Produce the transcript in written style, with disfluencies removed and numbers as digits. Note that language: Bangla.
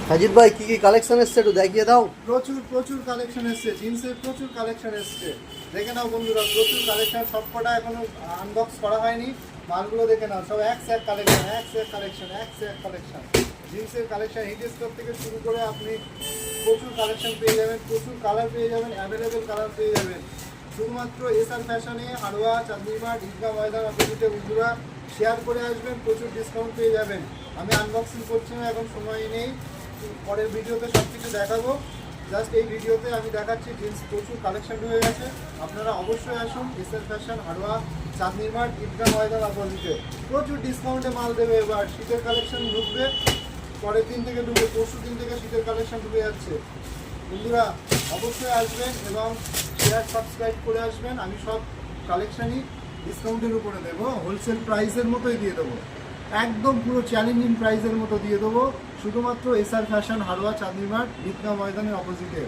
সাজিদ ভাই কি কি কালেকশন এসছে একটু দেখিয়ে দাও। প্রচুর প্রচুর কালেকশন এসছে, জিন্সের প্রচুর কালেকশন এসছে। দেখে নাও বন্ধুরা, প্রচুর কালেকশন, সবকটা এখনো আনবক্স করা হয়নি। মালগুলো দেখে নাও, সব এক সে এক কালেকশন, এক সে এক কালেকশন, এক সে এক কালেকশন। জিন্সের কালেকশন হিট স্টোর থেকে শুরু করে আপনি প্রচুর কালেকশন পেয়ে যাবেন, প্রচুর কালার পেয়ে যাবেন, অ্যাভেলেবেল কালার পেয়ে যাবেন। শুধুমাত্র এসআর ফ্যাশনে, হাড়োয়া, চাঁদনিমাঠ, ঈদগাহ ময়দান অপোজিটে বন্ধুরা শেয়ার করে আসবেন, প্রচুর ডিসকাউন্ট পেয়ে যাবেন। আমি আনবক্সিং করছি না, এখন সময় নেই, পরের ভিডিওতে সব কিছু দেখাবো। জাস্ট এই ভিডিওতে আমি দেখাচ্ছি জিন্স প্রচুর কালেকশন হয়ে গেছে। আপনারা অবশ্যই আসুন এসআর ফ্যাশন, হাড়োয়া, চাঁদনিমাঠ, ঈদগাহ ময়দান অপোজিটে। প্রচুর ডিসকাউন্টে মাল দেবে এবার। শীতের কালেকশন ঢুকবে, পরের দিন থেকে ঢুকবে, পরশু দিন থেকে শীতের কালেকশন ঢুকে যাচ্ছে। বন্ধুরা অবশ্যই আসবেন এবং শেয়ার সাবস্ক্রাইব করে আসবেন। আমি সব কালেকশানই ডিসকাউন্টের উপরে দেবো, হোলসেল প্রাইসের মতোই দিয়ে দেবো, একদম পুরো চ্যালেঞ্জিং প্রাইসের মতো দিয়ে দেবো, শুধুমাত্র এসআর ফ্যাশন, হাড়োয়া, চাঁদনিমাঠ, ঈদগাহ ময়দানের অপোজিটে।